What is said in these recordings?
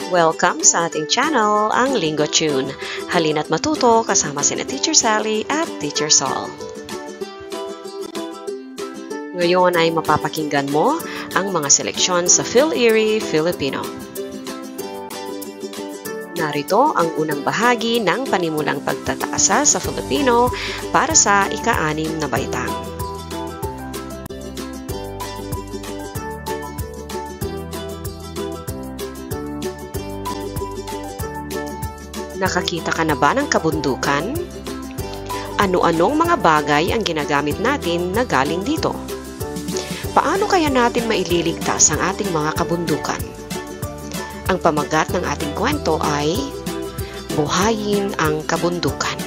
Welcome sa ating channel, ang Linggo Tune. Halina't matuto kasama sina Teacher Sally at Teacher Sol. Ngayon ay mapapakinggan mo ang mga seleksyon sa Phil-Erie Filipino. Narito ang unang bahagi ng panimulang pagtataasa sa Filipino para sa ika-6 na baitang. Nakakita ka na ba ng kabundukan? Ano-anong mga bagay ang ginagamit natin na galing dito? Paano kaya natin maililigtas ang ating mga kabundukan? Ang pamagat ng ating kwento ay Buhayin ang Kabundukan.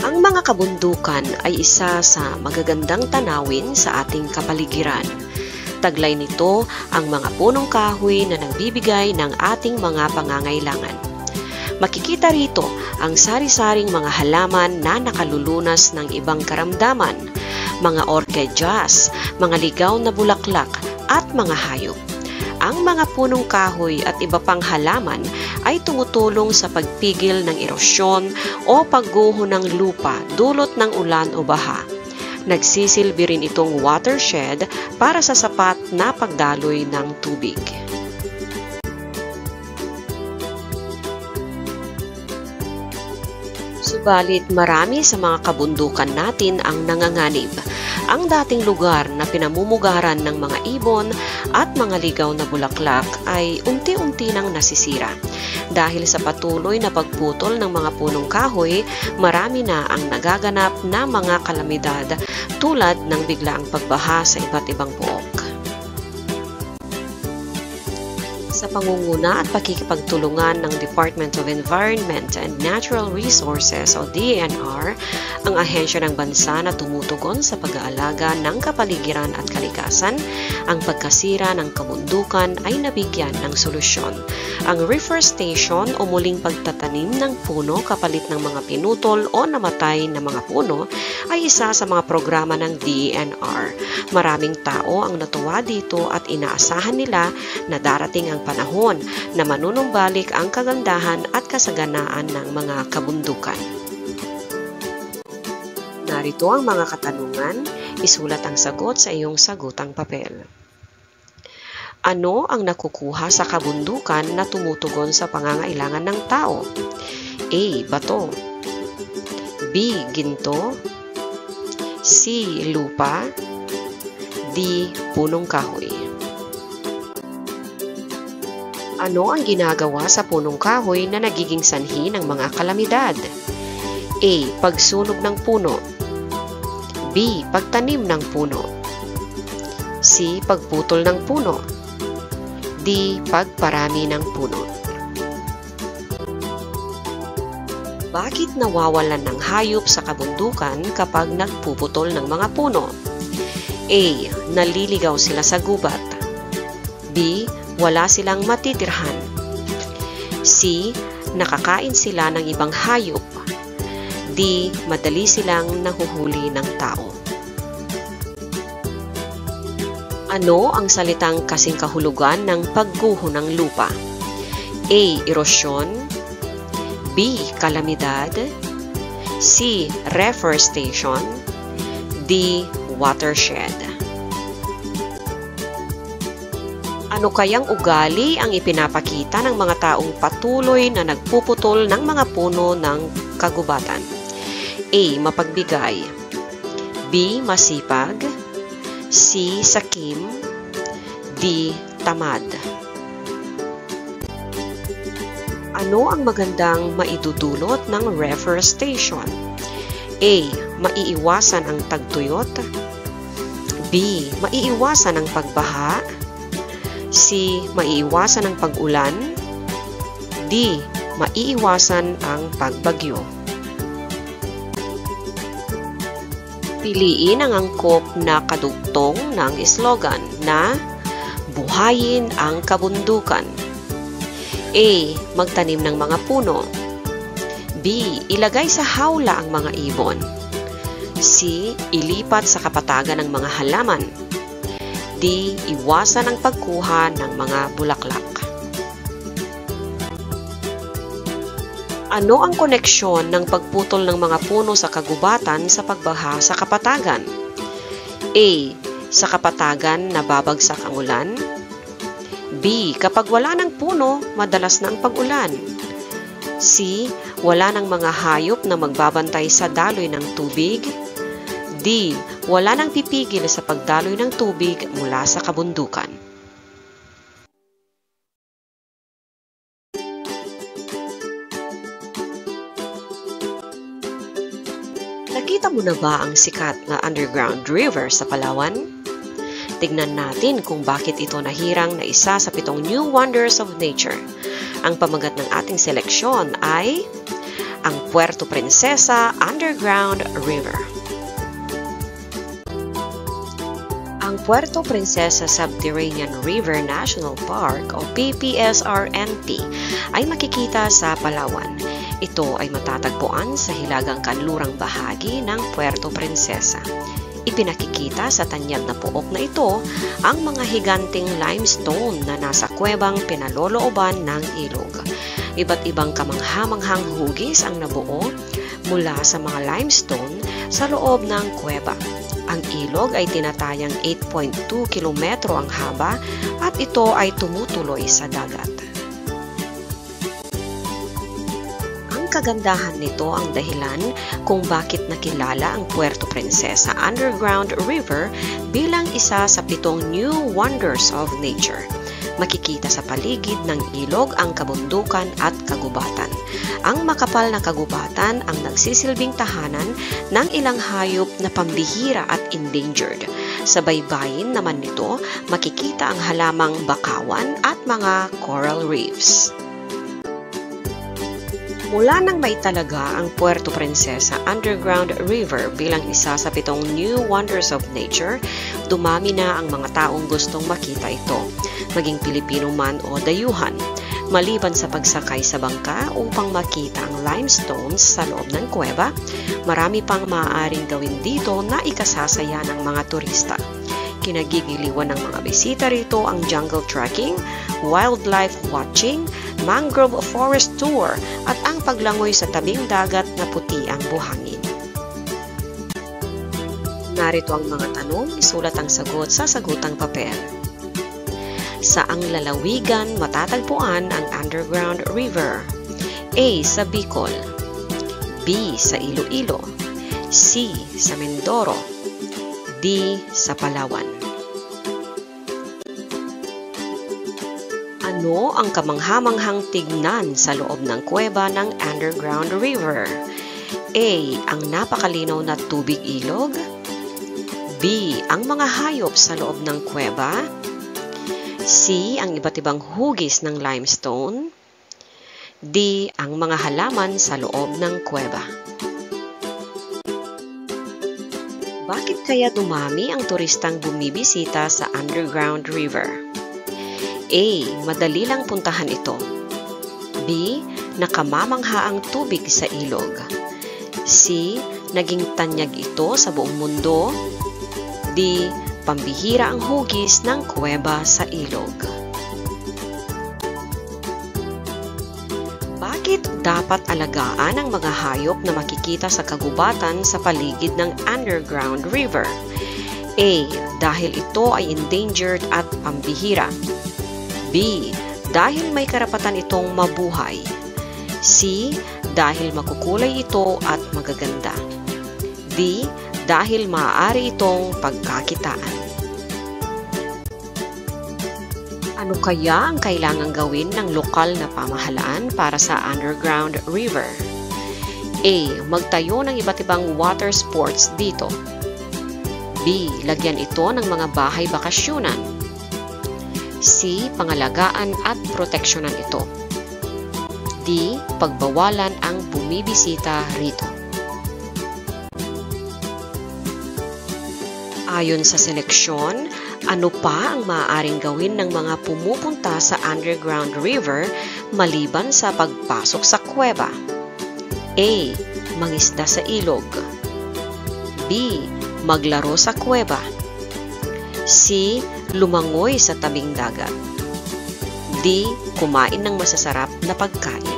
Ang mga kabundukan ay isa sa magagandang tanawin sa ating kapaligiran. Taglay nito ang mga punong kahoy na nagbibigay ng ating mga pangangailangan. Makikita rito ang sari-saring mga halaman na nakalulunas ng ibang karamdaman, mga orkedyas, mga ligaw na bulaklak at mga hayop. Ang mga punong kahoy at iba pang halaman ay tumutulong sa pagpigil ng erosyon o pagguho ng lupa dulot ng ulan o baha. Nagsisilbi rin itong watershed para sa sapat na pagdaloy ng tubig. Subalit marami sa mga kabundukan natin ang nanganganib. Ang dating lugar na pinamumugaran ng mga ibon at mga ligaw na bulaklak ay unti-unti nang nasisira. Dahil sa patuloy na pagputol ng mga punong kahoy, marami na ang nagaganap na mga kalamidad tulad ng biglaang pagbaha sa iba't ibang pook. Sa pangunguna at pakikipagtulungan ng Department of Environment and Natural Resources o DENR, ang ahensya ng bansa na tumutugon sa pag-aalaga ng kapaligiran at kalikasan, ang pagkasira ng kabundukan ay nabigyan ng solusyon. Ang reforestation o muling pagtatanim ng puno kapalit ng mga pinutol o namatay na mga puno ay isa sa mga programa ng DENR. Maraming tao ang natuwa dito at inaasahan nila na darating ang panahon na manunumbalik ang kagandahan at kasaganaan ng mga kabundukan. Narito ang mga katanungan, isulat ang sagot sa iyong sagutang papel. Ano ang nakukuha sa kabundukan na tumutugon sa pangangailangan ng tao? A. Bato. B. Ginto. C. Lupa. D. Punong kahoy. Ano ang ginagawa sa punong kahoy na nagiging sanhi ng mga kalamidad? A. Pagsunog ng puno. B. Pagtanim ng puno. C. Pagputol ng puno. D. Pagparami ng puno. Bakit nawawalan ng hayop sa kabundukan kapag nagpuputol ng mga puno? A. Naliligaw sila sa gubat. B. Wala silang matitirhan. C. Nakakain sila ng ibang hayop. D. Madali silang nahuhuli ng tao. Ano ang salitang kasing kahulugan ng pagguho ng lupa? A. Erosyon. B. Kalamidad. C. Reforestation. D. Watershed. Ano kayang ugali ang ipinapakita ng mga taong patuloy na nagpuputol ng mga puno ng kagubatan? A. Mapagbigay. B. Masipag. C. Sakim. D. Tamad. Ano ang magandang maidudulot ng reforestation? A. Maiiwasan ang tagtuyot. B. Maiiwasan ang pagbaha. C. Maiiwasan ang pag-ulan. D. Maiiwasan ang pagbagyo. Piliin ang angkop na kadugtong ng slogan na Buhayin ang Kabundukan. A. Magtanim ng mga puno. B. Ilagay sa hawla ang mga ibon. C. Ilipat sa kapatagan ng mga halaman. D. Iwasan ang pagkuha ng mga bulaklak. Ano ang koneksyon ng pagputol ng mga puno sa kagubatan sa pagbaha sa kapatagan? A. Sa kapatagan nababagsak ang ulan. B. Kapag wala ng puno, madalas na ang pag-ulan. C. Wala ng mga hayop na magbabantay sa daloy ng tubig. D. Wala nang pipigil sa pagdaloy ng tubig mula sa kabundukan. Nakita mo na ba ang sikat na underground river sa Palawan? Tignan natin kung bakit ito nahirang na isa sa 7 New Wonders of Nature. Ang pamagat ng ating seleksyon ay ang Puerto Princesa Underground River. Ang Puerto Princesa Subterranean River National Park o PPSRNP ay makikita sa Palawan. Ito ay matatagpuan sa hilagang kanlurang bahagi ng Puerto Princesa. Ipinakikita sa tanyag na pook na ito ang mga higanting limestone na nasa kuwebang pinalolooban ng ilog. Iba't ibang kamanghamanghang hugis ang nabuo mula sa mga limestone sa loob ng kuweba. Ang ilog ay tinatayang 8.2 kilometro ang haba at ito ay tumutuloy sa dagat. Kagandahan nito ang dahilan kung bakit nakilala ang Puerto Princesa Underground River bilang isa sa 7 New Wonders of Nature. Makikita sa paligid ng ilog ang kabundukan at kagubatan. Ang makapal na kagubatan ang nagsisilbing tahanan ng ilang hayop na pambihira at endangered. Sa baybayin naman nito, makikita ang halamang bakawan at mga coral reefs. Mula nang maitalaga ang Puerto Princesa Underground River bilang isa sa 7 New Wonders of Nature, dumami na ang mga taong gustong makita ito, maging Pilipino man o dayuhan. Maliban sa pagsakay sa bangka upang makita ang limestones sa loob ng kuweba, marami pang maaaring gawin dito na ikasasaya ng mga turista. Kinagigiliwan ng mga bisita rito ang jungle trekking, wildlife watching, mangrove forest tour at ang paglangoy sa tabing dagat na puti ang buhangin. Narito ang mga tanong, isulat ang sagot sa sagutang papel. Saang lalawigan matatagpuan ang underground river? A. Sa Bicol. B. Sa Iloilo. C. Sa Mindoro. D. Sa Palawan. Ano ang kamanghamanghang tignan sa loob ng kuweba ng underground river? A. Ang napakalinaw na tubig ilog. B. Ang mga hayop sa loob ng kuweba. C. Ang iba't ibang hugis ng limestone. D. Ang mga halaman sa loob ng kuweba. Bakit kaya dumami ang turistang bumibisita sa underground river? A. Madali lang puntahan ito. B. Nakamamangha ang tubig sa ilog. C. Naging tanyag ito sa buong mundo. D. Pambihira ang hugis ng kuweba sa ilog. Bakit dapat alagaan ang mga hayop na makikita sa kagubatan sa paligid ng underground river? A. Dahil ito ay endangered at pambihira. B. Dahil may karapatan itong mabuhay. C. Dahil makukulay ito at magaganda. D. Dahil maaari itong pagkakitaan. Ano kaya ang kailangang gawin ng lokal na pamahalaan para sa underground river? A. Magtayo ng iba't ibang water sports dito. B. Lagyan ito ng mga bahay bakasyunan. C. Pangalagaan at proteksyonan ito. D. Pagbawalan ang bumibisita rito. Ayon sa seleksyon, ano pa ang maaaring gawin ng mga pumupunta sa underground river maliban sa pagpasok sa kuweba? A. Mangisda sa ilog. B. Maglaro sa kuweba. C. Lumangoy sa tabing dagat. D. Kumain ng masasarap na pagkain.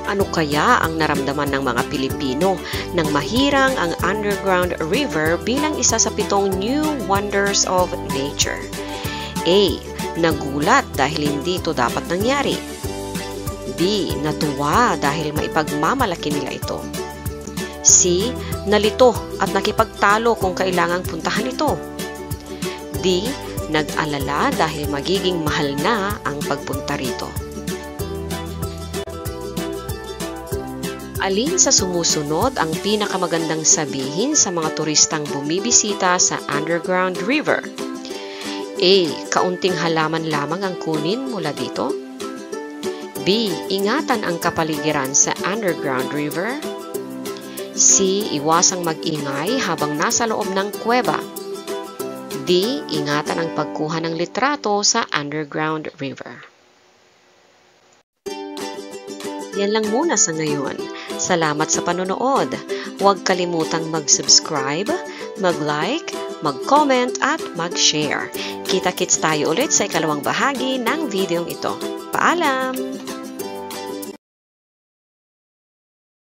Ano kaya ang naramdaman ng mga Pilipino nang mahirang ang Underground River bilang isa sa 7 New Wonders of Nature? A. Nagulat dahil hindi ito dapat nangyari. B. Natuwa dahil maipagmamalaki nila ito. C. Nalito at nakipagtalo kung kailangang puntahan ito. D. Nag-alala dahil magiging mahal na ang pagpunta rito. Alin sa sumusunod ang pinakamagandang sabihin sa mga turistang bumibisita sa Underground River? A. Kaunting halaman lamang ang kunin mula dito. B. Ingatan ang kapaligiran sa Underground River. C. Iwasang mag-ingay habang nasa loob ng kuweba. D. Ingatan ang pagkuha ng litrato sa Underground River. Yan lang muna sa ngayon. Salamat sa panonood. Huwag kalimutang mag-subscribe, mag-like, mag-comment at mag-share. Kita-kits tayo ulit sa ikalawang bahagi ng videong ito. Paalam!